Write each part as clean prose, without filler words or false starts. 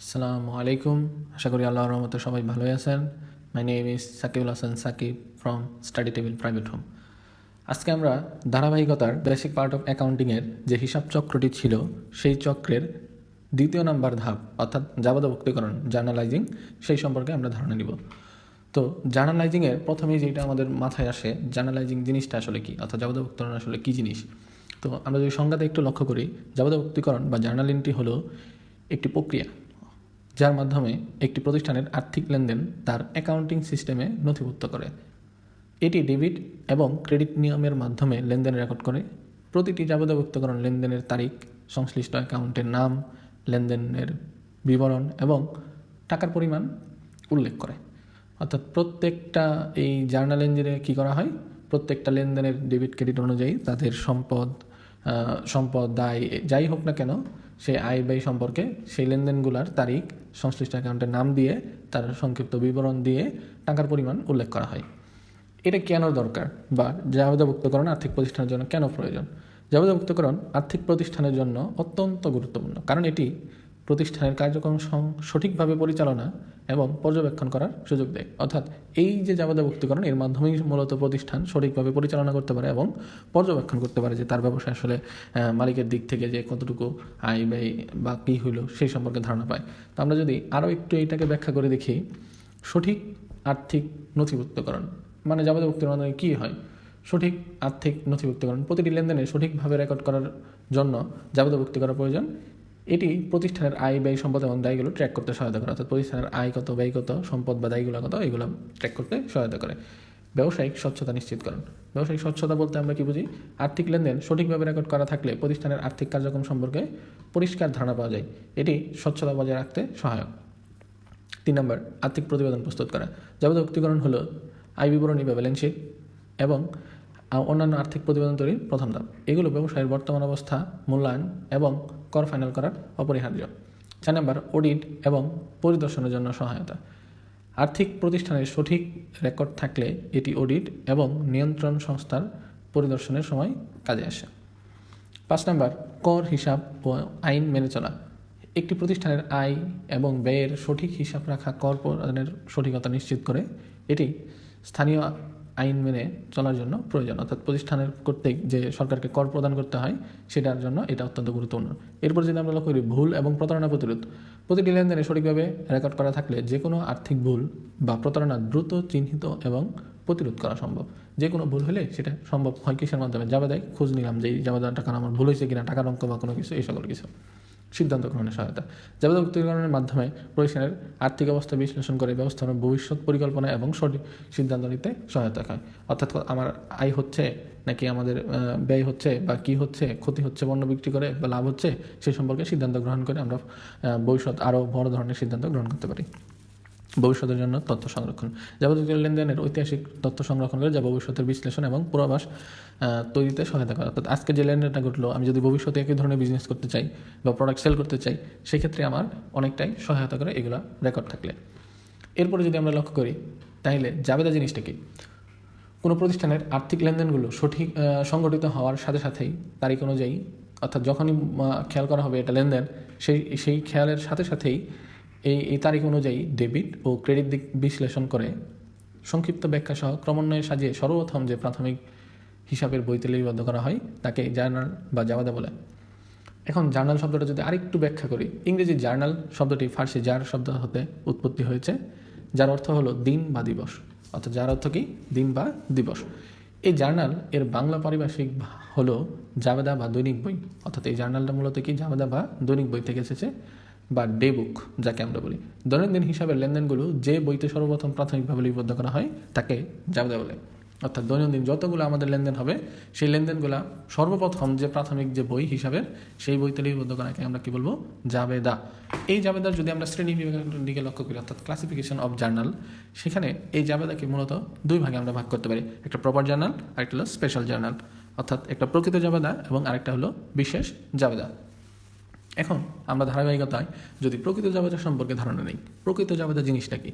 আসসালামু আলাইকুম। আশা করি আল্লাহর রহমতে সবাই ভালোই আছেন। My name is Sakibul Hasan Sakib from study table private home. আজকে আমরা ধারাবাহিকতার বেসিক পার্ট অফ অ্যাকাউন্টিংয়ের যে হিসাব চক্রটি ছিল সেই চক্রের দ্বিতীয় নাম্বার ধাপ অর্থাৎ জাবাদভুক্তিকরণ জার্নালাইজিং সেই সম্পর্কে আমরা ধারণা নিব। তো জার্নালাইজিংয়ের প্রথমেই যেটা আমাদের মাথায় আসে, জার্নালাইজিং জিনিসটা আসলে কী, অর্থাৎ জাবাদভুক্তিকরণ আসলে কী জিনিস। তো আমরা যদি সংজ্ঞাতে একটু লক্ষ্য করি, জাবাদভুক্তিকরণ বা জার্নালিংটি হলো একটি প্রক্রিয়া যার মাধ্যমে একটি প্রতিষ্ঠানের আর্থিক লেনদেন তার অ্যাকাউন্টিং সিস্টেমে নথিভুক্ত করে। এটি ডেবিট এবং ক্রেডিট নিয়মের মাধ্যমে লেনদেন রেকর্ড করে। প্রতিটি জাবাদভুক্তকরণ লেনদেনের তারিখ, সংশ্লিষ্ট অ্যাকাউন্টের নাম, লেনদেনের বিবরণ এবং টাকার পরিমাণ উল্লেখ করে। অর্থাৎ প্রত্যেকটা এই জার্নাল ইঞ্জিনে কী করা হয়, প্রত্যেকটা লেনদেনের ডেবিট ক্রেডিট অনুযায়ী তাদের সম্পদ দায় যাই হোক না কেন, সেই আয় ব্যয় সম্পর্কে সেই লেনদেনগুলোর তারিখ, সংশ্লিষ্ট অ্যাকাউন্টের নাম দিয়ে তার সংক্ষিপ্ত বিবরণ দিয়ে টাকার পরিমাণ উল্লেখ করা হয়। এটা কেন দরকার বা জাবেদাভুক্তকরণ আর্থিক প্রতিষ্ঠানের জন্য কেন প্রয়োজন? জাবেদাভুক্তকরণ আর্থিক প্রতিষ্ঠানের জন্য অত্যন্ত গুরুত্বপূর্ণ, কারণ এটি প্রতিষ্ঠানের কার্যক্রম সঠিকভাবে পরিচালনা এবং পর্যবেক্ষণ করার সুযোগ দেয়। অর্থাৎ এই যে জাবেদাভুক্তিকরণ, এর মাধ্যমেই মূলত প্রতিষ্ঠান সঠিকভাবে পরিচালনা করতে পারে এবং পর্যবেক্ষণ করতে পারে যে তার ব্যবসায় আসলে মালিকের দিক থেকে যে কতটুকু আয় ব্যয় বা কী হইলো সেই সম্পর্কে ধারণা পায়। তো আমরা যদি আরও একটু এইটাকে ব্যাখ্যা করে দেখি, সঠিক আর্থিক নথিভুক্তকরণ মানে জাবেদাভুক্তিকরণ কী হয়? সঠিক আর্থিক নথিভুক্তিকরণ প্রতিটি লেনদেনে সঠিকভাবে রেকর্ড করার জন্য জাবেদাভুক্তি করা প্রয়োজন। এটি প্রতিষ্ঠানের আয় ব্যয় সম্পদ এবং দায়গুলো ট্র্যাক করতে সহায়তা করে। অর্থাৎ প্রতিষ্ঠানের আয় কত, ব্যয় কত, সম্পদ বা দায়গুলো কত, এগুলো ট্র্যাক করতে সহায়তা করে। ব্যবসায়িক স্বচ্ছতা নিশ্চিতকরণ। ব্যবসায়িক স্বচ্ছতা বলতে আমরা কী বুঝি? আর্থিক লেনদেন সঠিকভাবে রেকর্ড করা থাকলে প্রতিষ্ঠানের আর্থিক কার্যক্রম সম্পর্কে পরিষ্কার ধারণা পাওয়া যায়। এটি স্বচ্ছতা বজায় রাখতে সহায়ক। 3 নম্বর, আর্থিক প্রতিবেদন প্রস্তুত করা। জাবেদাভুক্তিকরণ হলো আয় বিবরণী বা ব্যালেন্স শিট এবং অন্যান্য আর্থিক প্রতিবেদন তৈরির প্রথম ধাপ। এগুলো ব্যবসায়ের বর্তমান অবস্থা মূল্যায়ন এবং কর ফাইনাল করার অপরিহার্য। 4 নম্বর, অডিট এবং পরিদর্শনের জন্য সহায়তা। আর্থিক প্রতিষ্ঠানের সঠিক রেকর্ড থাকলে এটি অডিট এবং নিয়ন্ত্রণ সংস্থার পরিদর্শনের সময় কাজে আসে। 5 নম্বর, কর হিসাব ও আইন মেনে চলা। একটি প্রতিষ্ঠানের আয় এবং ব্যয়ের সঠিক হিসাব রাখা কর প্রদানের সঠিকতা নিশ্চিত করে। এটি স্থানীয় আইন মেনে চলার জন্য প্রয়োজন। অর্থাৎ প্রতিষ্ঠানের কর্তৃক যে সরকারকে কর প্রদান করতে হয় সেটার জন্য এটা অত্যন্ত গুরুত্বপূর্ণ। এরপর যদি আমরা লক্ষ্য করি ভুল এবং প্রতারণা প্রতিরোধ। প্রতিটি লেনদেনে সঠিকভাবে রেকর্ড করা থাকলে যে কোনো আর্থিক ভুল বা প্রতারণা দ্রুত চিহ্নিত এবং প্রতিরোধ করা সম্ভব। যে কোনো ভুল হলে সেটা সম্ভব হয় কিসের মাধ্যমে? জাবেদায় খোঁজ নিলাম যে এই জাবেদার টাকা আমার ভুল হয়েছে কিনা, টাকার অঙ্ক বা কোনো কিছু, এই সকল কিছু। সিদ্ধান্ত গ্রহণের সহায়তা। জাবেদাভুক্তিকরণের মাধ্যমে প্রতিষ্ঠানের আর্থিক অবস্থা বিশ্লেষণ করে ব্যবস্থাপনার ভবিষ্যৎ পরিকল্পনা এবং সঠিক সিদ্ধান্ত নিতে সহায়তা হয়। অর্থাৎ আমার আয় হচ্ছে নাকি আমাদের ব্যয় হচ্ছে বা কী হচ্ছে, ক্ষতি হচ্ছে পণ্য বিক্রি করে বা লাভ হচ্ছে, সেই সম্পর্কে সিদ্ধান্ত গ্রহণ করে আমরা ভবিষ্যৎ আরও বড় ধরনের সিদ্ধান্ত গ্রহণ করতে পারি। ভবিষ্যতের জন্য তথ্য সংরক্ষণ। জাবেদাভুক্ত লেনদেনের ঐতিহাসিক তথ্য সংরক্ষণ করে যা ভবিষ্যতের বিশ্লেষণ এবং পূর্বাভাস তৈরিতে সহায়তা করে। অর্থাৎ আজকে যে লেনদেনটা ঘটলো, আমি যদি ভবিষ্যতে একই ধরনের বিজনেস করতে চাই বা প্রোডাক্ট সেল করতে চাই, সেক্ষেত্রে আমার অনেকটাই সহায়তা করে এগুলো রেকর্ড থাকলে। এরপরে যদি আমরা লক্ষ্য করি, তাহলে জাবেদা জিনিসটা কি? কোনো প্রতিষ্ঠানের আর্থিক লেনদেনগুলো সঠিক সংগঠিত হওয়ার সাথে সাথেই তারিখ অনুযায়ী, অর্থাৎ যখনই খেয়াল করা হবে এটা লেনদেন, সেই খেয়ালের সাথে সাথেই এই তারিখ অনুযায়ী ডেবিট ও ক্রেডিট দিক বিশ্লেষণ করে সংক্ষিপ্ত ব্যাখ্যা সহ ক্রমান্বয়ে সাজিয়ে সর্বপ্রথম যে প্রাথমিক হিসাবের বইতে লিপিবদ্ধ করা হয় তাকে জার্নাল বা জাবেদা বলে। এখন জার্নাল শব্দটা যদি আরেকটু ব্যাখ্যা করি, ইংরেজি জার্নাল শব্দটি ফার্সি জার শব্দ হতে উৎপত্তি হয়েছে, যার অর্থ হলো দিন বা দিবস। অর্থাৎ যার অর্থ কি? দিন বা দিবস। এই জার্নাল এর বাংলা পারিভাষিক হলো জাবেদা বা দৈনিক বই। অর্থাৎ এই জার্নালটা মূলত কি? জাবেদা বা দৈনিক বই থেকে এসেছে, বা ডে বুক যাকে আমরা বলি। দৈনন্দিন হিসাবের লেনদেনগুলো যে বইতে সর্বপ্রথম প্রাথমিকভাবে লিপিবদ্ধ করা হয় তাকে জাবেদা বলে। অর্থাৎ দৈনন্দিন যতগুলো আমাদের লেনদেন হবে, সেই লেনদেনগুলো সর্বপ্রথম যে প্রাথমিক যে বই হিসাবের, সেই বইতে লিপিবদ্ধ করাকে আমরা কি বলবো? জাবেদা। এই জাবেদার যদি আমরা শ্রেণী বিভাগের দিকে লক্ষ্য করি, অর্থাৎ ক্লাসিফিকেশন অফ জার্নাল, সেখানে এই জাবেদাকে মূলত 2 ভাগে আমরা ভাগ করতে পারি। একটা প্রপার জার্নাল, আরেকটা হলো স্পেশাল জার্নাল। অর্থাৎ একটা প্রকৃত জাবেদা এবং আরেকটা হলো বিশেষ জাবেদা। এখন আমরা ধারাবাহিকতায় যদি প্রকৃত জাবেদা সম্পর্কে ধারণা নেই, প্রকৃত জাবেদা জিনিসটা কি?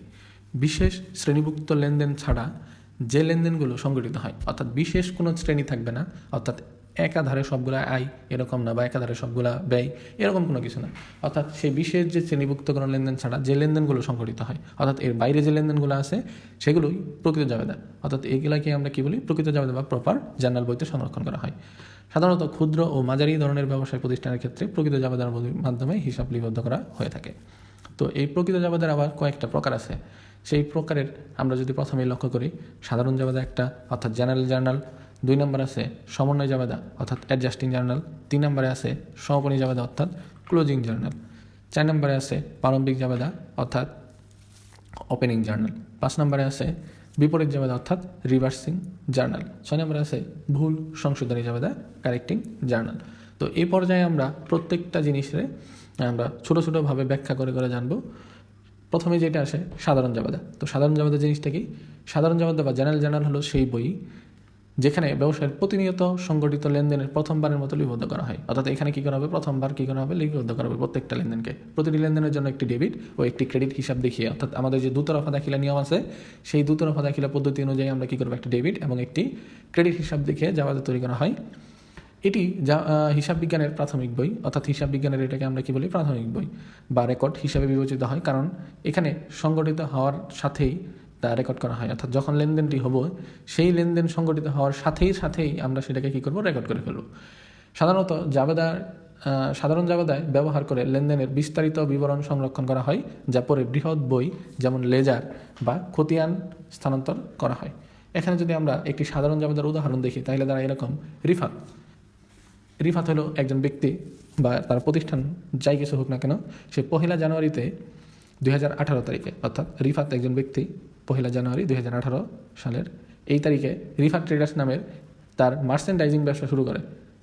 বিশেষ শ্রেণীভুক্ত লেনদেন ছাড়া যে লেনদেনগুলো সংগঠিত হয়, অর্থাৎ বিশেষ কোনো শ্রেণী থাকবে না, অর্থাৎ একাধারে সবগুলা আয় এরকম না, বা একাধারে সবগুলা ব্যয় এরকম কোনো কিছু না। অর্থাৎ সেই বিশেষ যে শ্রেণীভুক্ত কোনো লেনদেন ছাড়া যে লেনদেনগুলো সংঘটিত হয়, অর্থাৎ এর বাইরে যে লেনদেনগুলো আছে সেগুলোই প্রকৃত জাবেদা। অর্থাৎ এইগুলাকে আমরা কি বলি, প্রকৃত জাবেদা বা প্রপার জার্নাল বইতে সংরক্ষণ করা হয়। সাধারণত ক্ষুদ্র ও মাঝারি ধরনের ব্যবসায় প্রতিষ্ঠানের ক্ষেত্রে প্রকৃত জাবেদার মাধ্যমে হিসাব লিপিবদ্ধ করা হয়ে থাকে। তো এই প্রকৃত জাবেদার আবার কয়েকটা প্রকার আছে। সেই প্রকারের আমরা যদি প্রথমেই লক্ষ্য করি, সাধারণ জাবেদা একটা অর্থাৎ জেনারেল জার্নাল, 2 নম্বর আছে সমন্বয় জাবেদা অর্থাৎ অ্যাডজাস্টিং জার্নাল, 3 নম্বরে আছে সমাপনী জাবেদা অর্থাৎ ক্লোজিং জার্নাল, 4 নম্বরে আছে প্রারম্ভিক জাবেদা অর্থাৎ ওপেনিং জার্নাল, 5 নম্বরে আছে বিপরীত জাবেদা অর্থাৎ রিভার্সিং জার্নাল, 6 নম্বরে আছে ভুল সংশোধনী জাবেদা কারেক্টিং জার্নাল। তো এই পর্যায়ে আমরা প্রত্যেকটা জিনিসের আমরা ছোটো ছোটোভাবে ব্যাখ্যা করে করে জানবো। প্রথমে যেটা আসে সাধারণ জাবেদা। তো সাধারণ জাবেদা জিনিসটা কি? সাধারণ জাবেদা বা জেনারেল জার্নাল হলো সেই বই যেখানে ব্যবসায়ের প্রতিনিয়ত সংগঠিত লেনদেনের প্রথমবারের মতো লিপিবদ্ধ করা হয়। অর্থাৎ এখানে কী করা হবে, প্রথমবার কী করা হবে, লিপিবদ্ধ করা হবে প্রত্যেকটা লেনদেনকে। প্রতিটি লেনদেনের জন্য একটি ডেবিট ও একটি ক্রেডিট হিসাব দেখিয়ে, অর্থাৎ আমাদের যে দুতরফা দাখিলা নিয়ম আছে সেই দুতরফা দাখিলা পদ্ধতি অনুযায়ী আমরা কী করবো, একটি ডেবিট এবং একটি ক্রেডিট হিসাব দেখিয়ে জাবেদা তৈরি করা হয়। এটি যা হিসাব বিজ্ঞানের প্রাথমিক বই, অর্থাৎ হিসাব বিজ্ঞানের এটাকে আমরা কি বলি, প্রাথমিক বই বা রেকর্ড হিসাবে বিবেচিত হয়, কারণ এখানে সংগঠিত হওয়ার সাথেই তা রেকর্ড করা হয়। অর্থাৎ যখন লেনদেনটি হবো সেই লেনদেন সংগঠিত হওয়ার সাথেই আমরা সেটাকে কী করবো, রেকর্ড করে ফেলবো। সাধারণত সাধারণ জাবেদায় ব্যবহার করে লেনদেনের বিস্তারিত বিবরণ সংরক্ষণ করা হয়, যা পরে বৃহৎ বই যেমন লেজার বা খতিয়ান স্থানান্তর করা হয়। এখানে যদি আমরা একটি সাধারণ জাবেদার উদাহরণ দেখি তাহলে তারা এরকম, রিফাত হলো একজন ব্যক্তি বা তার প্রতিষ্ঠান যাই কিছু হোক না কেন, সে 1 জানুয়ারিতে 2018 তারিখে, অর্থাৎ রিফাত একজন ব্যক্তি 1 জানুয়ারি 2018 সালের এই তারিখে রিফাত ট্রেডার্স নামের তার মার্চেন্ডাইজিং ব্যবসা শুরু করে,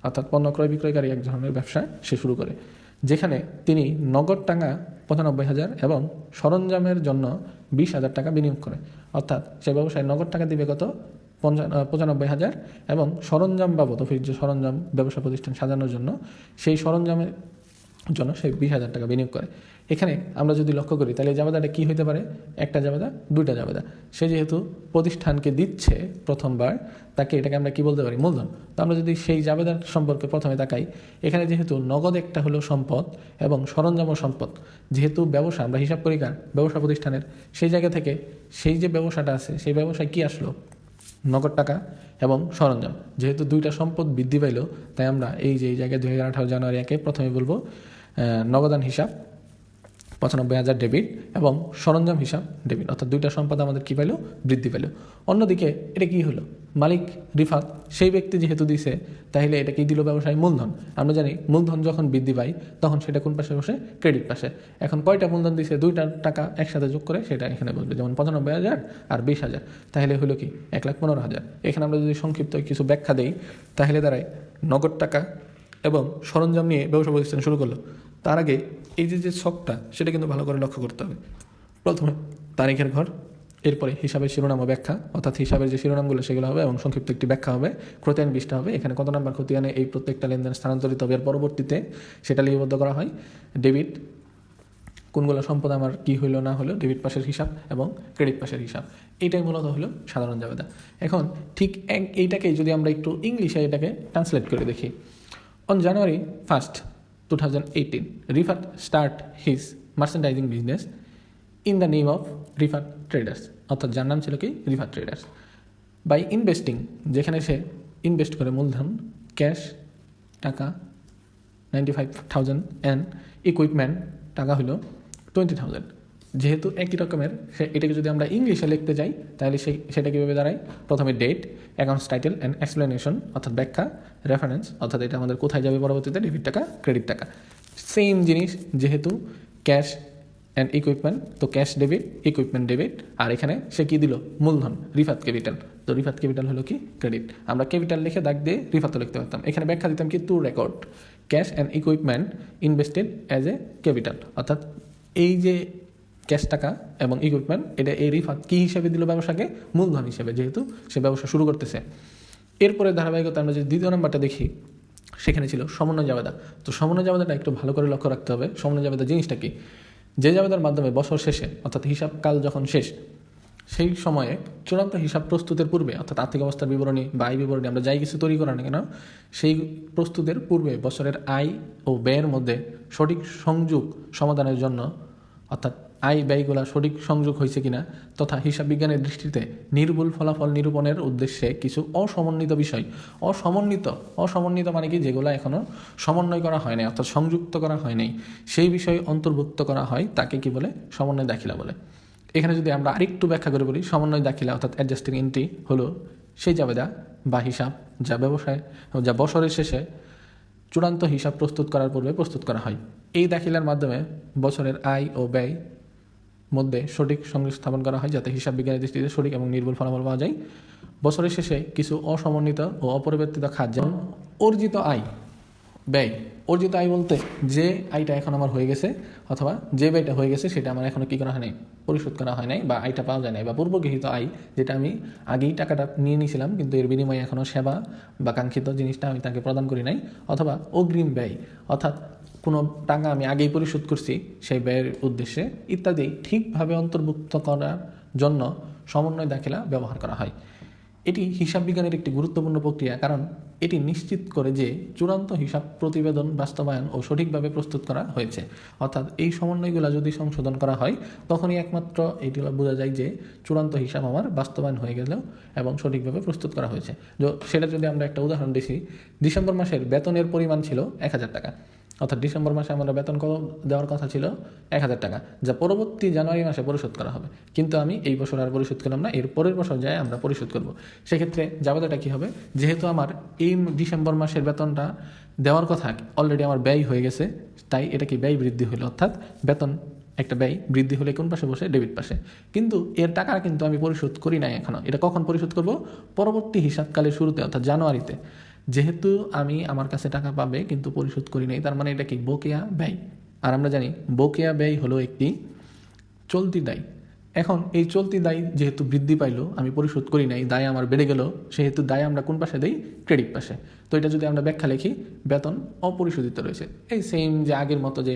অর্থাৎ পণ্য ক্রয় বিক্রয়কারী এক ধরনের ব্যবসা সে শুরু করে, যেখানে তিনি নগদ টাকা 95,000 এবং সরঞ্জামের জন্য 20,000 টাকা বিনিয়োগ করে। অর্থাৎ সে ব্যবসায় নগদ টাকা দিবে কত, 95,000 এবং সরঞ্জাম বাবদ অফিস সরঞ্জাম ব্যবসা প্রতিষ্ঠান সাজানোর জন্য সেই সরঞ্জামের জন্য সে 20,000 টাকা বিনিয়োগ করে। এখানে আমরা যদি লক্ষ্য করি তাহলে জাবেদাটা কী হতে পারে, একটা জাবেদা, 2টা জাবেদা। সে যেহেতু প্রতিষ্ঠানকে দিচ্ছে প্রথমবার, তাকে এটাকে আমরা কি বলতে পারি, মূলধন। তো আমরা যদি সেই জাবেদার সম্পর্কে প্রথমে তাকাই, এখানে যেহেতু নগদ একটা হলো সম্পদ এবং সরঞ্জামও সম্পদ, যেহেতু ব্যবসা আমরা হিসাব করি কার, ব্যবসা প্রতিষ্ঠানের, সেই জায়গা থেকে সেই যে ব্যবসাটা আছে সেই ব্যবসায় কি আসলো, নগদ টাকা এবং সরঞ্জাম। যেহেতু 2টা সম্পদ বৃদ্ধি পাইল, তাই আমরা এই জায়গায় 2018 জানুয়ারি 1 প্রথমে বলবো নগদান হিসাব 95,000 ডেবিট এবং সরঞ্জাম হিসাব ডেবিট, অর্থাৎ 2টা সম্পদ আমাদের কী পাইল, বৃদ্ধি পেল। অন্যদিকে এটা কি হলো, মালিক রিফাত সেই ব্যক্তি যেহেতু দিছে, তাহলে এটা কি দিল, ব্যবসায় মূলধন। আমরা জানি মূলধন যখন বৃদ্ধি পায় তখন সেটা কোন পাশে বসে, ক্রেডিট পাশে। এখন কয়টা মূলধন দিছে, 2টা টাকা একসাথে যোগ করে সেটা এখানে বলবে, যেমন 95,000 আর 20,000, তাহলে হলো কি 1,15,000। এখানে আমরা যদি সংক্ষিপ্ত কিছু ব্যাখ্যা দেই তাহলে দাঁড়ায় নগদ টাকা এবং সরঞ্জাম নিয়ে ব্যবসা প্রতিষ্ঠান শুরু করলো। তার আগে এই যে ছকটা সেটা কিন্তু ভালো করে লক্ষ্য করতে হবে। প্রথমে তারিখের ঘর, এরপরে হিসাবের শিরোনাম ও ব্যাখ্যা, অর্থাৎ হিসাবের যে শিরোনামগুলো সেগুলো হবে এবং সংক্ষিপ্ত একটি ব্যাখ্যা হবে, খতিয়ান 20টা হবে, এখানে কত নাম্বার খতিয়ানে এই প্রত্যেকটা লেনদেন স্থানান্তরিত হবে, এর পরবর্তীতে সেটা লিপিবদ্ধ করা হয়। ডেবিট, কোনগুলো সম্পদ আমার কি হইলো না হলো, ডেবিট পাশের হিসাব এবং ক্রেডিট পাশের হিসাব, এইটাই মূলত হলো সাধারণ জাবেদা। এখন ঠিক এইটাকেই যদি আমরা একটু ইংলিশে এটাকে ট্রান্সলেট করে দেখি, on January 1st, 2018, Rifat start his merchandising business in the name of Rifat Traders, অর্থাৎ যার নাম ছিল কি, রিফাত ট্রেডার্স। বাই ইনভেস্টিং, যেখানে সে ইনভেস্ট করে মূলধন, ক্যাশ টাকা 95,000 অ্যান্ড ইকুইপমেন্ট টাকা হলো 20,000। যেহেতু একই রকমের, এটাকে যদি আমরা ইংলিশে লিখতে যাই তাহলে সেটা কীভাবে দাঁড়ায়, প্রথমে date, accounts title and explanation অর্থাৎ ব্যাখ্যা, রেফারেন্স অর্থাৎ এটা আমাদের কোথায় যাবে পরবর্তীতে, ডেবিট টাকা, ক্রেডিট টাকা। সেম জিনিস, যেহেতু ক্যাশ অ্যান্ড ইকুইপমেন্ট, তো ক্যাশ ডেবিট, ইকুইপমেন্ট ডেবিট, আর এখানে সে কী দিল, মূলধন, রিফাত ক্যাপিটাল, তো রিফাত ক্যাপিটাল হলো কি, ক্রেডিট। আমরা ক্যাপিটাল লিখে দাগ দিয়ে রিফাতও লিখতে পারতাম, এখানে ব্যাখ্যা দিতাম কি, two record cash and equipment invested as a capital, অর্থাৎ এই যে ক্যাশ টাকা এবং ইকুইপমেন্ট এটা এই রিফাত কী হিসেবে দিল, ব্যবসাকে মূলধন হিসেবে, যেহেতু সে ব্যবসা শুরু করতেছে। এরপরে ধারাবাহিকতা আমরা যদি 2য় নাম্বারটা দেখি, সেখানে ছিল সমন্বয় জাবেদা। তো সমন্বয় জাবেদাটা একটু ভালো করে লক্ষ্য রাখতে হবে। সমন্বয় জাবেদা জিনিসটা কি, যে জাবেদার মাধ্যমে বছর শেষে অর্থাৎ হিসাবকাল যখন শেষ সেই সময়ে চূড়ান্ত হিসাব প্রস্তুতের পূর্বে অর্থাৎ আর্থিক অবস্থার বিবরণী বা আয় বিবরণী আমরা যাই কিছু তৈরি করা না কেন সেই প্রস্তুতের পূর্বে বছরের আয় ও ব্যয়ের মধ্যে সঠিক সংযোগ সমাধানের জন্য অর্থাৎ আয় ব্যয়গুলা সঠিক সংযোগ হয়েছে কিনা তথা হিসাব বিজ্ঞানের দৃষ্টিতে নির্ভুল ফলাফল নিরূপণের উদ্দেশ্যে কিছু অসমন্বিত বিষয় অসমন্বিত মানে কি যেগুলো এখনও সমন্বয় করা হয় নাই অর্থাৎ সংযুক্ত করা হয় নাই সেই বিষয় অন্তর্ভুক্ত করা হয় তাকে কি বলে সমন্বয় দাখিলা বলে। এখানে যদি আমরা আরেকটু ব্যাখ্যা করে বলি সমন্বয় দাখিলা অর্থাৎ অ্যাডজাস্টিং এন্ট্রি হলো সেই জাবেদা বা হিসাব যা বছরের শেষে চূড়ান্ত হিসাব প্রস্তুত করার পূর্বে প্রস্তুত করা হয়। এই দাখিলার মাধ্যমে বছরের আয় ও ব্যয় মধ্যে সঠিক সংযোগ স্থাপন করা হয় যাতে হিসাব বিজ্ঞানের দৃষ্টিতে সঠিক এবং নির্ভুল ফলাফল পাওয়া যায়। বছরের শেষে কিছু অসমন্বিত ও অপরিবর্তিত খাত যেমন অর্জিত আয় বলতে যে আয়টা এখন আমার হয়ে গেছে অথবা যে ব্যয়টা হয়ে গেছে সেটা আমার এখনো কী করা হয় নাই, পরিশোধ করা হয় নাই বা আয়টা পাওয়া যায় নাই, বা পূর্বগৃহীত আয় যেটা আমি আগেই টাকাটা নিয়ে নিয়েছিলাম কিন্তু এর বিনিময়ে এখনও সেবা বা কাঙ্ক্ষিত জিনিসটা আমি তাকে প্রদান করি নাই, অথবা অগ্রিম ব্যয় অর্থাৎ কোনো টাকা আমি আগেই পরিশোধ করছি সেই ব্যয়ের উদ্দেশ্যে ইত্যাদি ঠিকভাবে অন্তর্ভুক্ত করার জন্য সমন্বয় দাখিলা ব্যবহার করা হয়। এটি হিসাব বিজ্ঞানের একটি গুরুত্বপূর্ণ প্রক্রিয়া কারণ এটি নিশ্চিত করে যে চূড়ান্ত হিসাব প্রতিবেদন বাস্তবায়ন ও সঠিকভাবে প্রস্তুত করা হয়েছে। অর্থাৎ এই সমন্বয়গুলো যদি সংশোধন করা হয় তখনই একমাত্র এটি বোঝা যায় যে চূড়ান্ত হিসাব আমার বাস্তবায়ন হয়ে গেল এবং সঠিকভাবে প্রস্তুত করা হয়েছে। সেটা যদি আমরা একটা উদাহরণ দিছি, ডিসেম্বর মাসের বেতনের পরিমাণ ছিল 1,000 টাকা, অর্থাৎ ডিসেম্বর মাসে আমরা বেতন দেওয়ার কথা ছিল 1,000 টাকা, যা পরবর্তী জানুয়ারি মাসে পরিশোধ করা হবে, কিন্তু আমি এই বছর আর পরিশোধ করলাম না, এর পরের বছর যায় আমরা পরিশোধ করব। সেক্ষেত্রে জাবেদাটা কী হবে, যেহেতু আমার এই ডিসেম্বর মাসের বেতনটা দেওয়ার কথা অলরেডি আমার ব্যয় হয়ে গেছে, তাই এটা কি ব্যয় বৃদ্ধি হলো, অর্থাৎ বেতন একটা ব্যয় বৃদ্ধি হলে কোন পাশে বসে, ডেবিট পাশে, কিন্তু এর টাকা কিন্তু আমি পরিশোধ করি নাই এখনও। এটা কখন পরিশোধ করব, পরবর্তী হিসাবকালের শুরুতে অর্থাৎ জানুয়ারিতে। যেহেতু আমি আমার কাছে টাকা পাবে কিন্তু পরিশোধ করি নাই, তার মানে এটা কি বকেয়া ব্যয়। আর আমরা জানি বকেয়া ব্যয় হলো একটি চলতি দায়। এখন এই চলতি দায় যেহেতু বৃদ্ধি পাইলো, আমি পরিশোধ করি নাই, দায় আমার বেড়ে গেল, সেহেতু দায় আমরা কোন পাশে দেই, ক্রেডিট পাশে। তো এটা যদি আমরা ব্যাখ্যা লিখি, বেতন অপরিশোধিত রয়েছে, এই সেম যে আগের মতো যে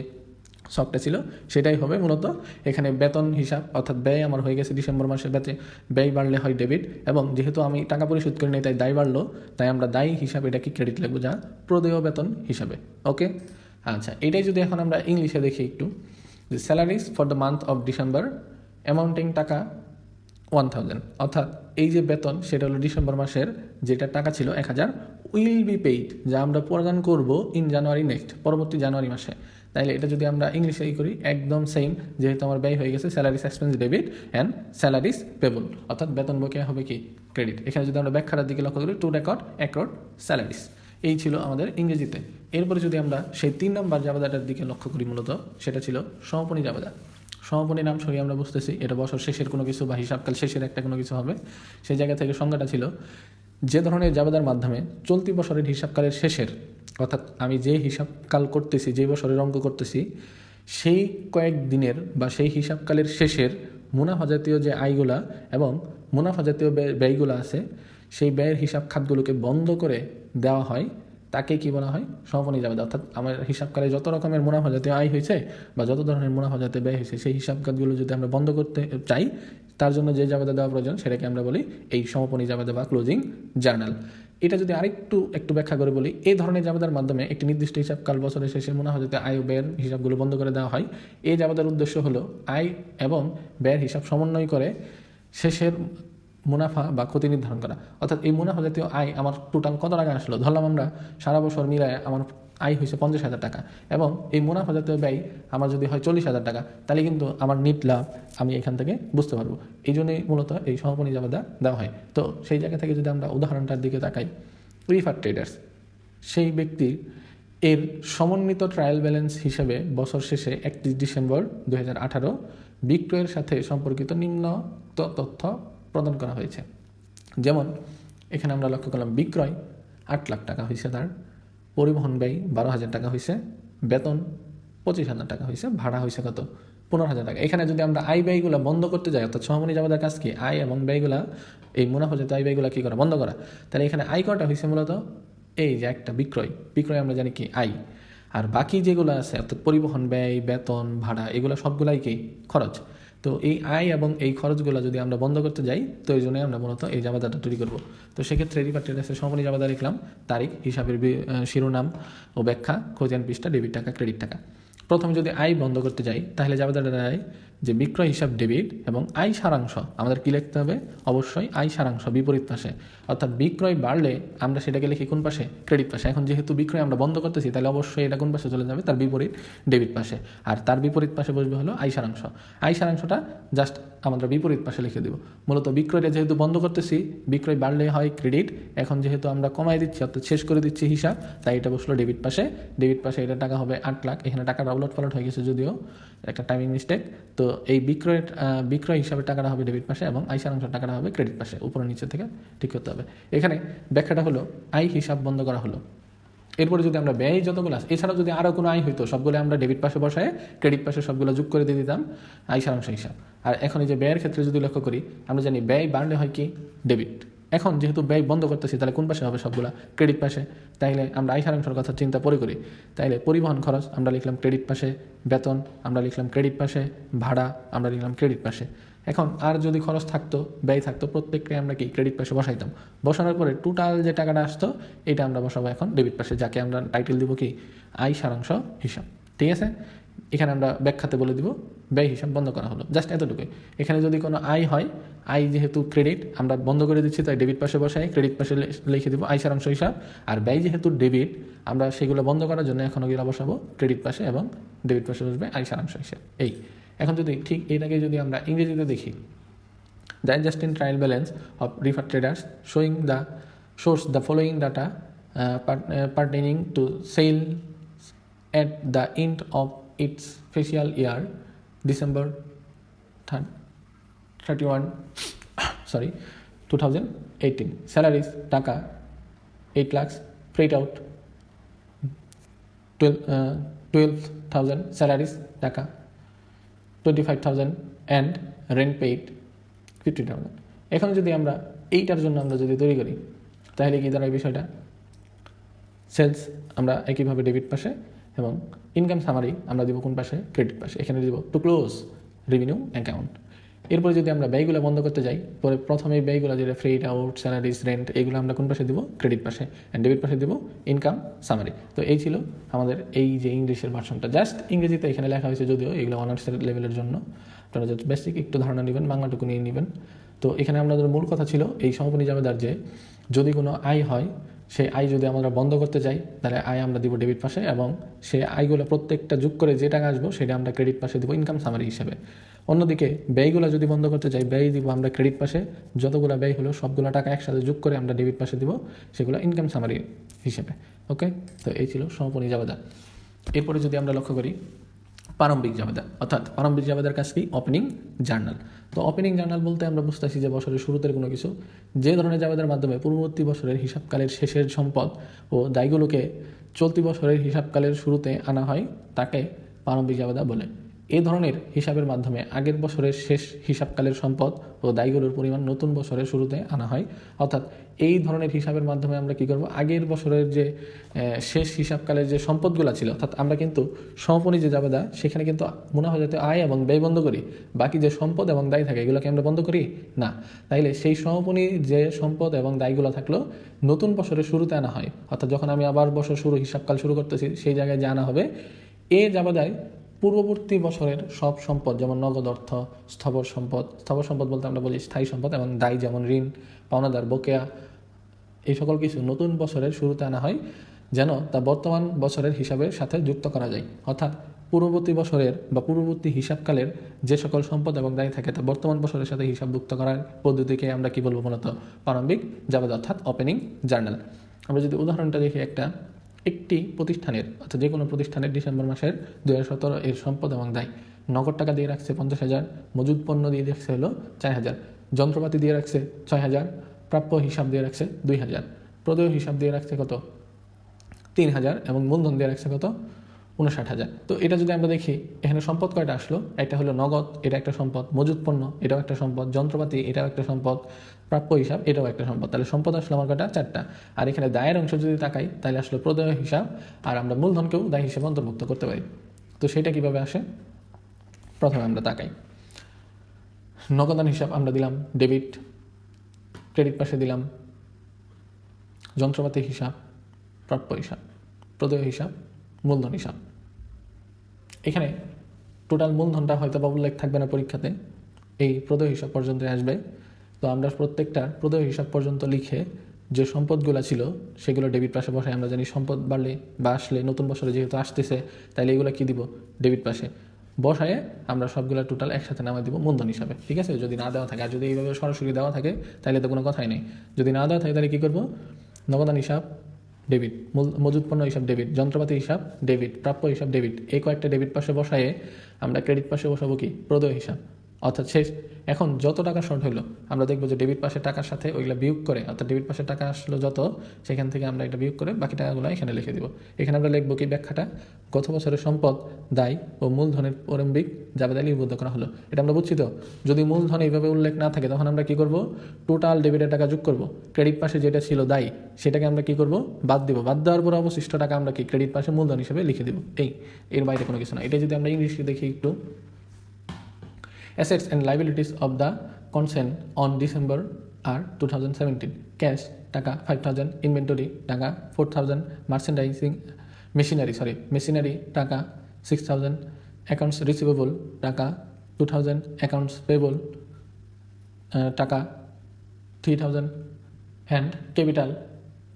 শখটা ছিল সেটাই হবে মূলত। এখানে বেতন হিসাব অর্থাৎ ব্যয় আমার হয়ে গেছে ডিসেম্বর মাসে, ব্যয় বাড়লে হয় ডেবিট, এবং যেহেতু আমি টাকা পরিশোধ করি নাই তাই দায় বাড়লো, তাই আমরা দায়ী হিসাবে এটাকে ক্রেডিট লিখবো, যা প্রদেয় বেতন হিসাবে। ওকে, আচ্ছা, এটাই যদি এখন আমরা ইংলিশে দেখি একটু, যে salaries for the month of December amounting taka 1,000, অর্থাৎ এই যে বেতন সেটা হলো ডিসেম্বর মাসের, যেটা টাকা ছিল 1,000, উইল বি পেইড, যা আমরা প্রদান করব ইন জানুয়ারি নেক্সট, পরবর্তী জানুয়ারি মাসে। তাইলে এটা যদি আমরা ইংলিশে করি একদম সেম, যেহেতু আমার ব্যয় হয়ে গেছে, salaries expense debit and salaries payable, অর্থাৎ বেতন বকেয়া হবে কি, ক্রেডিট। এখানে যদি আমরা ব্যাখ্যাটার দিকে লক্ষ্য করি, টু রেকর্ড অ্যাকর্ড স্যালারিস, এই ছিল আমাদের ইংরেজিতে। এরপরে যদি আমরা সেই 3 নম্বর জাবেদাটার দিকে লক্ষ্য করি, মূলত সেটা ছিল সমাপনী জাবেদা। সমাপনী নাম সরিয়ে আমরা বুঝতেছি এটা বছর শেষের কোনো কিছু বা হিসাবকাল শেষের একটা কোনো কিছু হবে। সেই জায়গা থেকে সংজ্ঞাটা ছিল যে ধরনের জাবেদার মাধ্যমে চলতি বছরের হিসাবকালের শেষের, অর্থাৎ আমি যে হিসাবকাল করতেছি, যে বছরের অঙ্ক করতেছি, সেই কয়েক দিনের বা সেই হিসাবকালের শেষের মুনাফা জাতীয় যে আয়গুলা এবং মুনাফা জাতীয় ব্যয়গুলো আছে, সেই ব্যয়ের হিসাব খাতগুলোকে বন্ধ করে দেওয়া হয়, তাকে কি বলা হয়, সমাপনী জাবেদা। অর্থাৎ আমার হিসাবকালে যত রকমের মুনাফা জাতীয় আয় হয়েছে বা যত ধরনের মুনাফা জাতীয় ব্যয় হয়েছে, সেই হিসাব খাতগুলো যদি আমরা বন্ধ করতে চাই, তার জন্য যে জাবেদা দেওয়া প্রয়োজন সেটাকে আমরা বলি এই সমাপনী জাবেদা বা ক্লোজিং জার্নাল। এটা যদি একটু ব্যাখ্যা করে বলি, এই ধরনের জাবেদার মাধ্যমে একটি নির্দিষ্ট হিসাবকাল বছরের শেষে মুনাফা যাতে আয় ও ব্যয়ের হিসাবগুলো বন্ধ করে দেওয়া হয়। এই জাবেদার উদ্দেশ্য হলো আয় এবং ব্যয়ের হিসাব সমন্বয় করে শেষের মুনাফা বা ক্ষতি নির্ধারণ করা। অর্থাৎ এই মুনাফা জাতীয় আয় আমার টোটাল কত টাকা আসলো, ধরলাম আমরা সারা বছর মিলায় আমার আয় হয়েছে 50,000 টাকা, এবং এই মুনাফা জাতীয় ব্যয় আমার যদি হয় 40,000 টাকা, তাহলে কিন্তু আমার নিট লাভ আমি এখান থেকে বুঝতে পারবো। এই জন্যই মূলত এই সমাপনী জাবেদা দেওয়া হয়। তো সেই জায়গা থেকে যদি আমরা উদাহরণটার দিকে তাকাই, রিফার ট্রেডার্স, সেই ব্যক্তির এর সমন্বিত ট্রায়াল ব্যালেন্স হিসেবে বছর শেষে 31 ডিসেম্বর 2018 বিক্রয়ের সাথে সম্পর্কিত নিম্ন তথ্য প্রদান করা হয়েছে। যেমন এখানে আমরা লক্ষ্য করলাম বিক্রয় 8 লাখ টাকা হয়েছে, তার পরিবহন ব্যয় 12,000 টাকা হয়েছে, বেতন 25,000 টাকা হয়েছে, ভাড়া হয়েছে কত, 15,000 টাকা। এখানে যদি আমরা আয় ব্যয়গুলো বন্ধ করতে যাই, অর্থাৎ সমাপনী জাবেদার কাজ কি, আয় এবং ব্যয়গুলা, এই মুনাফা জাতীয় আয় ব্যয়গুলো কী করা, বন্ধ করা। তাহলে এখানে আয় কটা হয়েছে, মূলত এই যে একটা বিক্রয় আমরা জানি কি আয়, আর বাকি যেগুলো আছে অর্থাৎ পরিবহন ব্যয়, বেতন, ভাড়া, এগুলো সবগুলাই কি খরচ। তো এই আয় এবং এই খরচগুলো যদি আমরা বন্ধ করতে যাই, তো এই জন্যই আমরা মূলত এই জাবেদাটা তৈরি করব। তো সেক্ষেত্রে রিপার্টেডার্সের সমাপনী জাবেদা লিখলাম, তারিখ, হিসাবের শিরোনাম ও ব্যাখ্যা, খতিয়ান পৃষ্ঠা, ডেবিট টাকা, ক্রেডিট টাকা। প্রথমে যদি আয় বন্ধ করতে যাই তাহলে জাবেদাটা দাঁড়ায় যে বিক্রয় হিসাব ডেবিট এবং আয় সারাংশ আমাদের কী লিখতে হবে, অবশ্যই আয় সারাংশ বিপরীত পাশে। অর্থাৎ বিক্রয় বাড়লে আমরা সেটাকে লিখি কোন পাশে, ক্রেডিট পাশে। এখন যেহেতু বিক্রয় আমরা বন্ধ করতেছি তাহলে অবশ্যই এটা কোন পাশে চলে যাবে, তার বিপরীত ডেবিট পাশে। আর তার বিপরীত পাশে বসবে হলো আয় সারাংশ। আয় সারাংশটা জাস্ট আমরা বিপরীত পাশে লিখে দেবো। মূলত বিক্রয়টা যেহেতু বন্ধ করতেছি, বিক্রয় বাড়লে হয় ক্রেডিট, এখন যেহেতু আমরা কমাই দিচ্ছি অর্থাৎ শেষ করে দিচ্ছি হিসাব, তাই এটা বসলো ডেবিট পাশে। ডেবিট পাশে এটা টাকা হবে 8 লাখ। এখানে টাকাটা উলট পালট হয়ে গেছে যদিও, একটা টাইমিং মিস্টেক। তো এই বিক্রয় হিসাবে টাকাটা হবে ডেবিট পাশে এবং আয় সারাংশ টাকাটা হবে ক্রেডিট পাশে। উপরে নিচে থেকে ঠিক করতে হবে। এখানে ব্যাখ্যাটা হলো আয় হিসাব বন্ধ করা হলো। এরপরে যদি আমরা ব্যয় যতগুলো আছে, এছাড়াও যদি আরও কোনো আয় হইতো সবগুলো আমরা ডেবিট পাশে বসায় ক্রেডিট পাশে সবগুলো যোগ করে দিয়ে দিতাম আয় সারাংশ হিসাব। আর এখন এই যে ব্যয়ের ক্ষেত্রে যদি লক্ষ্য করি, আমরা জানি ব্যয় বাড়লে হয় কি, ডেবিট। এখন যেহেতু ব্যয় বন্ধ করতেছি তাহলে কোন পাশে হবে, সবগুলা ক্রেডিট পাশে। তাইলে আমরা আয় সারাংশের কথা চিন্তা পরে করি। তাইলে পরিবহন খরচ আমরা লিখলাম ক্রেডিট পাশে, বেতন আমরা লিখলাম ক্রেডিট পাশে, ভাড়া আমরা লিখলাম ক্রেডিট পাশে। এখন আর যদি খরচ থাকতো, ব্যয় থাকতো, প্রত্যেককে আমরা কি ক্রেডিট পাশে বসাইতাম। বসানোর পরে টোটাল যে টাকাটা আসতো এটা আমরা বসাবো এখন ডেবিট পাশে, যাকে আমরা টাইটেল দিব কি, আয় সারাংশ হিসাব। ঠিক আছে, এখানে আমরা ব্যাখ্যাতে বলে দিব ব্যয় হিসাব বন্ধ করা হলো, জাস্ট এতটুকুই। এখানে যদি কোনো আয় হয়, আয় যেহেতু ক্রেডিট আমরা বন্ধ করে দিচ্ছি তাই ডেবিট পাশে বসাই, ক্রেডিট পাশে লিখে দেবো আয় সারাংশ হিসাব। আর ব্যয় যেহেতু ডেবিট আমরা সেগুলো বন্ধ করার জন্য এখন ওগুলো বসাবো ক্রেডিট পাশে এবং ডেবিট পাশে বসবে আয় সারাংশ হিসাব। এই এখন যদি ঠিক এটাকে যদি আমরা ইংরেজিতে দেখি, the adjusting trial balance of রিফার traders showing the source the following data pertaining to sale at the end of its fiscal year December 2018. Salaries টাকা 8 lakhs, paid out 12,000, salaries টাকা 25,000 and rent paid 50,000. এখন যদি আমরা এইটার জন্য আমরা যদি তৈরি করি তাহলে কি দাঁড়ায় বিষয়টা, সেলস আমরা একইভাবে ডেবিট পাশে এবং ইনকাম সামারি আমরা দিব কোন পাশে, ক্রেডিট পাশে। এখানে দিব টু ক্লোজ রেভিনিউ অ্যাকাউন্ট। এরপরে যদি আমরা ব্যয়গুলো বন্ধ করতে যাই, পরে প্রথমে ব্যয়গুলো যেটা ফ্রেড আউট, স্যালারিজ, রেন্ট, এগুলো আমরা কোন পাশে দিব, ক্রেডিট পাশে, অ্যান্ড ডেবিট পাশে দিব ইনকাম সামারি। তো এই ছিল আমাদের এই যে ইংলিশের ভার্সনটা। জাস্ট ইংরেজিতে এখানে লেখা হয়েছে, যদিও এগুলো অনার্সের লেভেলের জন্য, আপনারা জাস্ট বেসিক একটু ধারণা নেবেন, বাংলাটুকু নিয়ে নেবেন। তো এখানে আমাদের মূল কথা ছিল এই সমাপনী জাবেদার যে যদি কোনো আয় হয়, সেই আয় যদি আমরা বন্ধ করতে চাই তাহলে আয় আমরা দিব ডেবিট পাশে এবং সেই আয়গুলো প্রত্যেকটা যোগ করে যে টাকা আসবো সেটা আমরা ক্রেডিট পাশে দিব ইনকাম সামারি হিসেবে। অন্যদিকে ব্যয়গুলো যদি বন্ধ করতে চাই, ব্যয় দিব আমরা ক্রেডিট পাশে, যতগুলো ব্যয় হলো সবগুলো টাকা একসাথে যোগ করে আমরা ডেবিট পাশে দিব, সেগুলো ইনকাম সামারি হিসেবে। ওকে, তো এই ছিল সমাপনী জাবেদা। এরপরে যদি আমরা লক্ষ্য করি প্রারম্ভিক জাবেদা, অর্থাৎ প্রারম্ভিক জাবেদার কাজ কি, ওপেনিং জার্নাল। তো ওপেনিং জার্নাল বলতে আমরা বুঝতেছি যে বছরের শুরুতে কোনো কিছু, যে ধরনের জাবেদার মাধ্যমে পূর্ববর্তী বছরের হিসাবকালের শেষের সম্পদ ও দায়গুলোকে চলতি বছরের হিসাবকালের শুরুতে আনা হয় তাকে প্রারম্ভিক জাবেদা বলে। এই ধরনের হিসাবের মাধ্যমে আগের বছরের শেষ হিসাবকালের সম্পদ ও দায়গুলোর পরিমাণ নতুন বছরের শুরুতে আনা হয়। অর্থাৎ এই ধরনের হিসাবের মাধ্যমে আমরা কি করব, আগের বছরের যে শেষ হিসাবকালের যে সম্পদগুলো ছিল, অর্থাৎ আমরা কিন্তু সমাপনী যে জাবেদা সেখানে কিন্তু মুনাফা জাতীয় আয় এবং ব্যয় বন্ধ করি, বাকি যে সম্পদ এবং দায় থাকে এগুলোকে আমরা বন্ধ করি না। তাইলে সেই সমাপনীর যে সম্পদ এবং দায়গুলো থাকলো নতুন বছরের শুরুতে আনা হয়। অর্থাৎ যখন আমি আবার বছর হিসাবকাল শুরু করতেছি সেই জায়গায় যে আনা হবে, এ জাবেদায় পূর্ববর্তী বছরের সব সম্পদ যেমন নগদ অর্থ, স্থাবর সম্পদ বলতে আমরা বলি স্থায়ী সম্পদ, এবং দায় যেমন ঋণ, পাওনাদার, বকেয়া, এই সকল কিছু নতুন বছরের শুরুতে আনা হয় যেন তা বর্তমান বছরের হিসাবের সাথে যুক্ত করা যায়। অর্থাৎ পূর্ববর্তী বছরের বা পূর্ববর্তী হিসাবকালের যে সকল সম্পদ এবং দায় থাকে তা বর্তমান বছরের সাথে হিসাবভুক্ত করার পদ্ধতিকে আমরা কি বলবো, মূলত প্রারম্ভিক জাবেদা অর্থাৎ ওপেনিং জার্নাল। আমরা যদি উদাহরণটা দেখি, একটি প্রতিষ্ঠানের, অর্থাৎ যে কোনো প্রতিষ্ঠানের ডিসেম্বর মাসের 2017 এর সম্পদ এবং দায়, নগদ টাকা দিয়ে রাখছে 50,000, মজুদ পণ্য দিয়ে রাখছে হলো 4,000, যন্ত্রপাতি দিয়ে রাখছে 6,000, প্রাপ্য হিসাব দিয়ে রাখছে 2,000, প্রদেয় হিসাব দিয়ে রাখছে কত 3,000 এবং মূলধন দিয়ে রাখছে কত 59,000। তো এটা যদি আমরা দেখি এখানে সম্পদ কয়টা আসলো, একটা হলো নগদ, এটা একটা সম্পদ, মজুদ পণ্য এটাও একটা সম্পদ, যন্ত্রপাতি এটাও একটা সম্পদ, প্রাপ্য হিসাব এটাও একটা সম্পদ। তাহলে সম্পদ আসলো আমার কয়টা, 4টা। আর এখানে দায়ের অংশ যদি তাকাই তাহলে আসলো প্রদেয় হিসাব, আর আমরা মূলধনকেও দায় হিসেবে অন্তর্ভুক্ত করতে পারি। তো সেটা কিভাবে আসে, প্রথমে আমরা তাকাই। নগদান হিসাব আমরা দিলাম ডেবিট, ক্রেডিট পাশে দিলাম যন্ত্রপাতি হিসাব, প্রাপ্য হিসাব, প্রদেয় হিসাব, মূলধন হিসাব। এখানে টোটাল মূলধনটা হয়তো বা উল্লেখ থাকবে না পরীক্ষাতে, এই প্রদেয় হিসাব পর্যন্ত আসবে। তো আমরা প্রত্যেকটা প্রদেয় হিসাব পর্যন্ত লিখে যে সম্পদগুলো ছিল সেগুলো ডেবিট পাশে বসাই। আমরা জানি সম্পদ বাড়লে বা আসলে নতুন বছরে যেহেতু আসতেছে তাহলে এগুলো কী দিব, ডেবিট পাশে বসায়ে আমরা সবগুলো টোটাল একসাথে নামাই দিব মূলধন হিসাবে, ঠিক আছে। যদি না দেওয়া থাকে, আর যদি এইভাবে সরাসরি দেওয়া থাকে তাহলে তো কোনো কথাই নেই। যদি না দেওয়া থাকে তাহলে কী করবো, নগদান হিসাব ডেবিট, মজুত পণ্য হিসাব ডেবিট, যন্ত্রপাতি হিসাব ডেবিট, প্রাপ্য হিসাব ডেবিট, এই কয়েকটা ডেবিট পাশে বসায়ে আমরা ক্রেডিট পাশে বসাবো কি, প্রদেয় হিসাব, অর্থাৎ শেষ। এখন যত টাকা শর্ট হইলো আমরা দেখবো যে ডেবিট পাশে টাকার সাথে ওইগুলো বিয়োগ করে, অর্থাৎ ডেবিট পাশে টাকা আসলো যত, সেখান থেকে আমরা এটা বিয়োগ করে বাকি টাকাগুলো এখানে লিখে দিব। এখানে আমরা লিখবো কি, ব্যাখ্যাটা গত বছরের সম্পদ, দায় ও মূলধনের প্রারম্ভিক জাবেদা লিপিবদ্ধ করা হলো। এটা আমরা বুঝছি তো। যদি মূলধন এইভাবে উল্লেখ না থাকে তখন আমরা কি করব, টোটাল ডেবিটের টাকা যোগ করব, ক্রেডিট পাশে যেটা ছিল দায় সেটাকে আমরা কি করব, বাদ দিব। বাদ দেওয়ার পর অবশিষ্ট টাকা আমরা কি ক্রেডিট পাশে মূলধন হিসেবে লিখে দিব। এর বাইরে কোনো কিছু না। এটা যদি আমরা ইংলিশে দেখি একটু, assets and liabilities of the concern on December are 2017. Cash টাকা 5,000, inventory টাকা 4,000, machinery টাকা 6,000, accounts receivable টাকা 2,000, accounts payable টাকা 3,000 and capital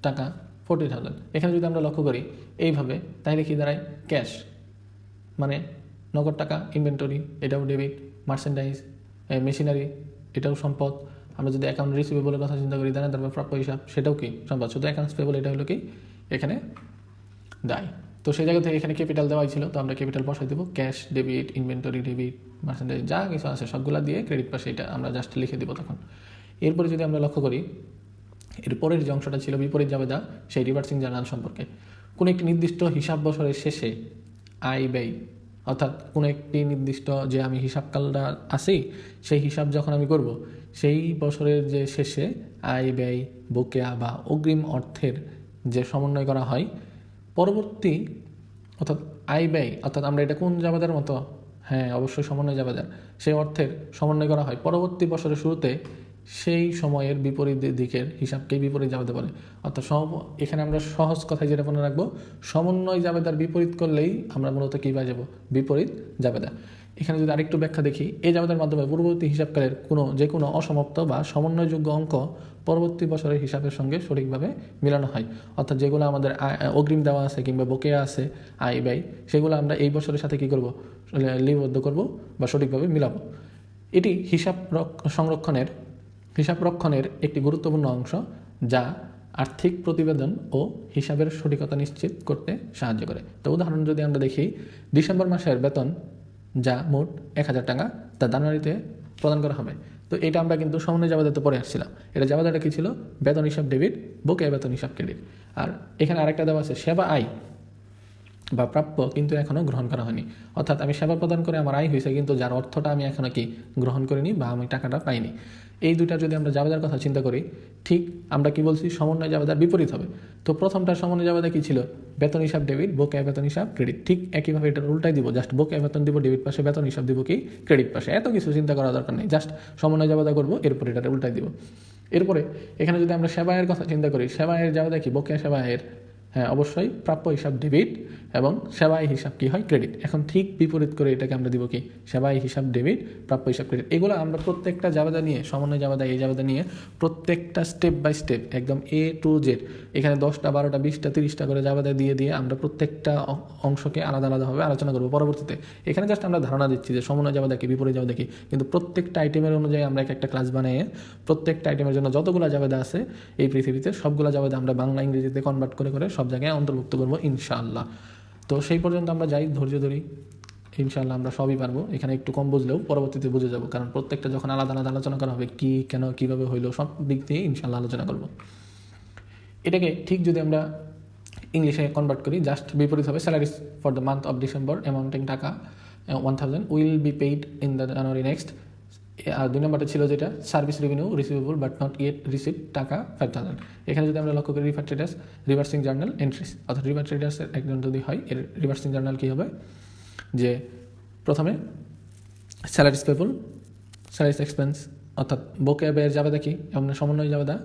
টাকা 40,000। এখানে যদি আমরা লক্ষ্য করি এইভাবে তাহলে কি দাঁড়ায়, ক্যাশ মানে নগদ টাকা, ইনভেন্টরি এটাও ডেবিট, মার্চেন্ডাইজ, মেশিনারি এটাও সম্পদ। আমরা যদি অ্যাকাউন্ট রিসিভেবলের কথা চিন্তা করি, দেনা তারপর প্রাপ্য হিসাব সেটাও কি সম্পদ, শুধু অ্যাকাউন্টস পেবল এটা হলো কি এখানে দায়। তো সেই জায়গা থেকে এখানে ক্যাপিটাল দেওয়াই ছিল, তো আমরা ক্যাপিটাল বসাই দেবো, cash debit, inventory debit, merchandise যা কিছু আছে সবগুলা দিয়ে ক্রেডিট পাশে এটা আমরা জাস্ট লিখে দেবো তখন। এরপরে যদি আমরা লক্ষ্য করি এরপরের যে অংশটা ছিল বিপরীত জাবেদা, সেই রিভার্সিং জার্নাল সম্পর্কে। কোনো একটি নির্দিষ্ট হিসাব বছরের শেষে আয় ব্যয়, অর্থাৎ কোনো একটি নির্দিষ্ট যে আমি হিসাবকালটা আছি সেই হিসাব যখন আমি করব, সেই বছরের যে শেষে আয় ব্যয়, বকেয়া বা অগ্রিম অর্থের যে সমন্বয় করা হয় পরবর্তী, অর্থাৎ আয় ব্যয়, অর্থাৎ আমরা এটা কোন জাবেদার মতো, হ্যাঁ অবশ্যই সমন্বয় জাবেদার, সেই অর্থের সমন্বয় করা হয় পরবর্তী বছরের শুরুতে সেই সময়ের বিপরীত দিকের হিসাবকেই বিপরীত জাবেদা বলে। অর্থাৎ এখানে আমরা সহজ কথায় যেটা মনে রাখবো, সমন্বয় জাবেদার বিপরীত করলেই আমরা মূলত কী পাই যাব, বিপরীত জাবেদা। এখানে যদি আরেকটু ব্যাখ্যা দেখি, এই জাবেদার মাধ্যমে পূর্ববর্তী হিসাবকালের যে কোনো অসমাপ্ত বা সমন্বয়যোগ্য অঙ্ক পরবর্তী বছরের হিসাবের সঙ্গে সঠিকভাবে মিলানো হয়। অর্থাৎ যেগুলো আমাদের অগ্রিম দেওয়া আছে কিংবা বকেয়া আছে আয় ব্যয়, সেগুলো আমরা এই বছরের সাথে কী করব, লিপিবদ্ধ করব বা সঠিকভাবে মিলাবো। এটি হিসাব রক্ষণের একটি গুরুত্বপূর্ণ অংশ, যা আর্থিক প্রতিবেদন ও হিসাবের সঠিকতা নিশ্চিত করতে সাহায্য করে। তো উদাহরণ যদি আমরা দেখি, ডিসেম্বর মাসের বেতন যা মোট 1,000 টাকা তা জানুয়ারিতে প্রদান করা হবে। তো এটা আমরা কিন্তু সমন্বয় জাবেদাতে পড়ে আসছিলাম। এটা জাবেদাটা কী ছিল, বেতন হিসাব ডেবিট, বকেয়া বেতন হিসাব ক্রেডিট। আর এখানে আরেকটা দেওয়া আছে সেবা আয় বা প্রাপ্য কিন্তু এখনও গ্রহণ করা হয়নি। অর্থাৎ আমি সেবা প্রদান করে আমার আয় হয়েছে কিন্তু যার অর্থটা আমি এখনও কি গ্রহণ করিনি বা আমি টাকাটা পাইনি। এই দুইটা যদি আমরা জাবেদার কথা চিন্তা করি, ঠিক আমরা কি বলছি, সমন্বয় জাবেদার বিপরীত হবে। তো প্রথমটার সমন্বয় জাবেদা কী ছিল, বেতন হিসাব ডেবিট, বকেয়া বেতন হিসাব ক্রেডিট। ঠিক একইভাবে এটার উল্টাই দিব, জাস্ট বকেয়া বেতন দিব ডেবিট পাশে, বেতন হিসাব দিব কি ক্রেডিট পাশে। এত কিছু চিন্তা করার দরকার নেই, জাস্ট সমন্বয় জাবেদা করবো, এরপর এটার উল্টাই দিব। এরপরে এখানে যদি আমরা সেবায়ের কথা চিন্তা করি, সেবায়ের জাবেদা কি, বকেয়া সেবায়ের, হ্যাঁ অবশ্যই প্রাপ্য হিসাব ডেবিট এবং সেবায় হিসাব কি হয় ক্রেডিট। এখন ঠিক বিপরীত করে এটাকে আমরা দিব কি, সেবায় হিসাব ডেবিট, প্রাপ্য হিসাব ক্রেডিট। এগুলো আমরা প্রত্যেকটা জাবেদা নিয়ে, সমন্বয় জাবেদা, এই জাবেদা নিয়ে প্রত্যেকটা স্টেপ বাই স্টেপ একদম A to Z, এখানে 10টা 12টা 20টা 30টা করে জাবেদা দিয়ে আমরা প্রত্যেকটা অংশকে আলাদা আলাদাভাবে আলোচনা করবো পরবর্তীতে। এখানে জাস্ট আমরা ধারণা দিচ্ছি যে সমন্বয় জাবেদা কি, বিপরীত জাবেদা কি, কিন্তু প্রত্যেকটা আইটেমের অনুযায়ী আমরা একটা ক্লাস বানিয়ে প্রত্যেকটা আইটেমের জন্য যতগুলো জাবেদা আছে এই পৃথিবীতে সবগুলো জাবেদা আমরা বাংলা ইংরেজিতে কনভার্ট করে সব জায়গায় অন্তর্ভুক্ত করবো ইনশাআল্লাহ। তো সেই পর্যন্ত আমরা যাই, ধৈর্য ধরি, ইনশাআল্লাহ আমরা সবই পারবো। এখানে একটু কম বুঝলেও পরবর্তীতে বুঝে যাব, কারণ প্রত্যেকটা যখন আলাদা আলাদা আলোচনা করা হবে, কি কেন কীভাবে হইলো সব দিক দিয়ে ইনশাআল্লাহ আলোচনা করব। এটাকে ঠিক যদি আমরা ইংলিশে কনভার্ট করি, জাস্ট বিপরীত হবে, salaries for the month of December amounting taka 1,000 will be paid in the January next. আর 2 নম্বরটা ছিল যেটা service revenue receivable but not yet receive taka 5,000। এখানে যদি আমরা লক্ষ্য করি রিভার্সিং জার্নাল এন্ট্রিস, অর্থাৎ রিভার ট্রেডার্সের একজন যদি হয়, এর রিভার্সিং জার্নাল কী হবে, যে প্রথমে স্যালারিস এক্সপেন্স, অর্থাৎ বকেয়া ব্যয়ের জাবেদা কি এবং সমন্বয় জাবেদা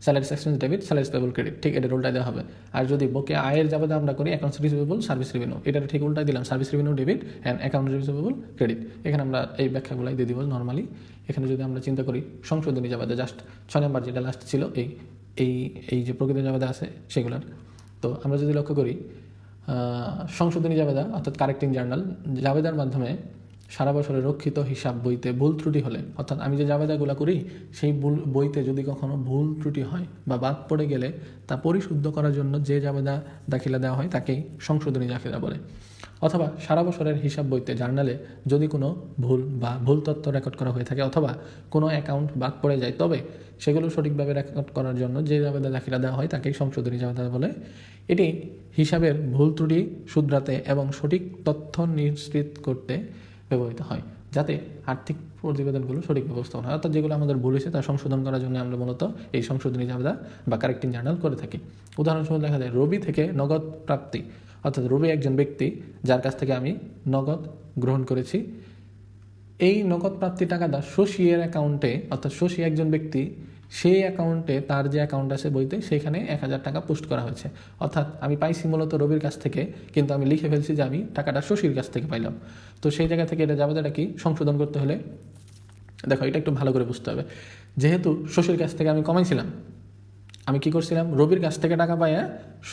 salaries expense debit, salaries payable credit, ঠিক এটা উল্টাই দেওয়া হবে। আর যদি বকেয়া আয়ের জাবেদা আমরা করি অ্যাকাউন্টস রিসিভেবল সার্ভিস রেভিনিউ, এটা ঠিক উল্টাই দিলাম, service revenue debit and account receivable credit. এখানে আমরা এই ব্যাখ্যাগুলাই দিয়ে দিব নর্মালি। এখানে যদি আমরা চিন্তা করি সংশোধনী জাবেদা, জাস্ট 6 নম্বর যেটা লাস্ট ছিল এই এই এই যে প্রকৃত জাবেদা আছে সেগুলোর। তো আমরা যদি লক্ষ্য করি সংশোধনী জাবেদা অর্থাৎ কারেক্টিং জার্নাল, জাবেদার মাধ্যমে সারা বছরের রক্ষিত হিসাব বইতে ভুল ত্রুটি হলে, অর্থাৎ আমি যে জাবেদাগুলো করি সেই বইতে যদি কখনো ভুল ত্রুটি হয় বা বাদ পড়ে গেলে তা পরিশুদ্ধ করার জন্য যে জাবেদা দাখিলা দেওয়া হয় তাকেই সংশোধনী দাখিলা বলে। অথবা সারা বছরের হিসাব বইতে জার্নালে যদি কোনো ভুল তথ্য রেকর্ড করা হয়ে থাকে অথবা কোনো অ্যাকাউন্ট বাদ পড়ে যায়, তবে সেগুলো সঠিকভাবে রেকর্ড করার জন্য যে জাবেদা দাখিলা দেওয়া হয় তাকেই সংশোধনী জাবেদা বলে। এটি হিসাবের ভুল ত্রুটি শুধরাতে এবং সঠিক তথ্য নিশ্চিত করতে ব্যবহৃত হয়, যাতে আর্থিক প্রতিবেদনগুলো সঠিক ব্যবস্থাপনা হয়। অর্থাৎ যেগুলো আমাদের ভুল হয়েছে তা সংশোধন করার জন্য আমরা মূলত এই সংশোধনী জাবেদা বা কারেক্টিং জার্নাল করে থাকি। উদাহরণস্বরূপ দেখা যায় রবি থেকে নগদ প্রাপ্তি, অর্থাৎ রবি একজন ব্যক্তি যার কাছ থেকে আমি নগদ গ্রহণ করেছি। এই নগদ প্রাপ্তি টাকাটা শশীর অ্যাকাউন্টে, অর্থাৎ শশী একজন ব্যক্তি, সেই অ্যাকাউন্টে তার যে অ্যাকাউন্ট আছে বইতে সেখানে 1000 টাকা পোস্ট করা হয়েছে। অর্থাৎ আমি পাইছি মূলত রবির কাছ থেকে, কিন্তু আমি লিখে ফেলছি যে আমি টাকাটা শশীর কাছ থেকে পাইলাম। তো সেই জায়গা থেকে এটা জাবেদাটা কি সংশোধন করতে হলে দেখো এটা একটু ভালো করে বুঝতে হবে। যেহেতু শশীর কাছ থেকে আমি কমাইছিলাম, আমি কি করছিলাম রবির কাছ থেকে টাকা পাইয়া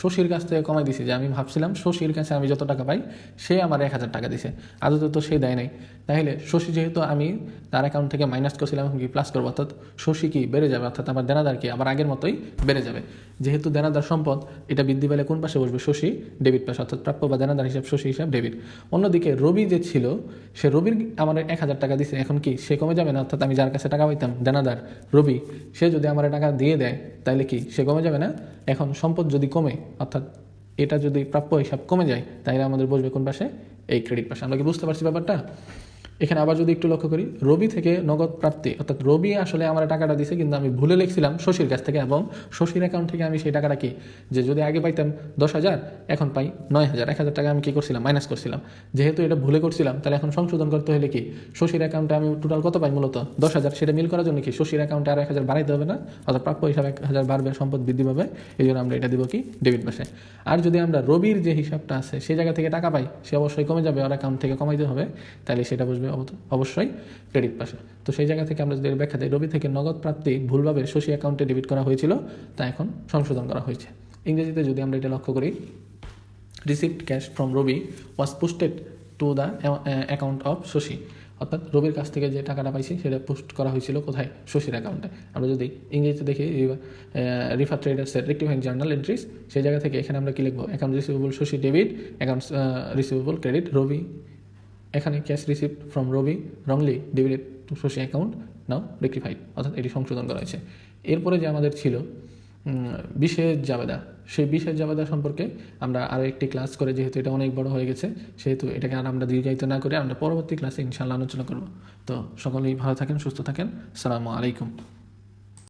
শশীর কাছ থেকে কমাই দিছি, যে আমি ভাবছিলাম শশীর কাছে আমি যত টাকা পাই সে আমার 1000 টাকা দিছে, আদতে তো সে দেয় নাই। তাহলে শশী যেহেতু আমি তার অ্যাকাউন্ট থেকে মাইনাস করছিলাম, এখন কি প্লাস করবো, অর্থাৎ শশী কি বেড়ে যাবে, অর্থাৎ আমার দেনাদার কি আবার আগের মতোই বেড়ে যাবে। যেহেতু দেনাদার সম্পদ, এটা বৃদ্ধি পেলে কোন পাশে বসবে, শশী ডেবিট পাশে, অর্থাৎ প্রাপ্য বা দেনাদার হিসাব শশী হিসাব ডেবিট। অন্যদিকে রবি যে ছিল সে রবির আমার 1000 টাকা দিছে, এখন কি সে কমে যাবে না, অর্থাৎ আমি যার কাছে টাকা পাইতাম দেনাদার রবি, সে যদি আমার টাকা দিয়ে দেয় তাহলে কি সে কমে যাবে না। এখন সম্পদ যদি কমে, অর্থাৎ এটা যদি প্রাপ্য হিসাব কমে যায়, তাহলে আমাদের বসবে কোন পাশে, এই ক্রেডিট পাশে। আমরা কি বুঝতে পারছি ব্যাপারটা? এখানে আবার যদি একটু লক্ষ্য করি রবি থেকে নগদ প্রাপ্তি, অর্থাৎ রবি আসলে আমার টাকাটা দিছে কিন্তু আমি ভুলে লিখছিলাম শশীর কাছ থেকে, এবং শশীর অ্যাকাউন্ট থেকে আমি সেই টাকাটা কি, যে যদি আগে পাইতাম 10,000 এখন পাই 9,000, 1,000 টাকা আমি কি করছিলাম মাইনাস করছিলাম। যেহেতু এটা ভুলে করছিলাম তাহলে এখন সংশোধন করতে হলে কি শশীর অ্যাকাউন্টে আমি টোটাল কত পাই, মূলত 10,000, সেটা মিল করার জন্য কি শশীর অ্যাকাউন্টে আরও 1,000 বাড়াইতে হবে না, অর্থাৎ প্রাপ্য হিসাবে 1,000 বাড়বে, সম্পদ বৃদ্ধি পাবে, এই জন্য আমরা এটা দিব কি ডেবিট পাশে। আর যদি আমরা রবির যে হিসাবটা আছে সেই জায়গা থেকে টাকা পাই, সে অবশ্যই কমে যাবে, ওর অ্যাকাউন্ট থেকে কমাইতে হবে, তাহলে সেটা বসবে অবশ্যই ক্রেডিট পাশে। তো সেই জায়গা থেকে আমরা যদি ব্যাখ্যা দিই রবি থেকে নগদ প্রাপ্তি ভুলভাবে শশী অ্যাকাউন্টে ডেবিট করা হয়েছিল, তা এখন সংশোধন করা হয়েছে। ইংরেজিতে যদি আমরা এটা লক্ষ্য করি, received cash from Rabi was posted to the account of Shashi, অর্থাৎ রবির কাছ থেকে যে টাকাটা পাইছি সেটা পোস্ট করা হয়েছিল কোথায়, শশীর অ্যাকাউন্টে। আমরা যদি ইংরেজিতে দেখি রিফার ট্রেডার্সের রেক্টিফাইং জার্নাল এন্ট্রিজ, সেই জায়গা থেকে এখানে আমরা কি লিখবো, account receivable Shashi debit, account receivable credit Robi, এখানে cash received from Robi wrongly debited to Shashi account now rectified, অর্থাৎ এটি সংশোধন করা হয়েছে। এরপরে যে আমাদের ছিল বিশেষ জাবেদা, সেই বিশেষ জাবেদা সম্পর্কে আমরা আরও একটি ক্লাস করে, যেহেতু এটা অনেক বড় হয়ে গেছে সেহেতু এটাকে আর আমরা দীর্ঘায়িত না করে আমরা পরবর্তী ক্লাসে ইনশাআল্লাহ আলোচনা করব। তো সকলেই ভালো থাকেন, সুস্থ থাকেন, আসসালামু আলাইকুম।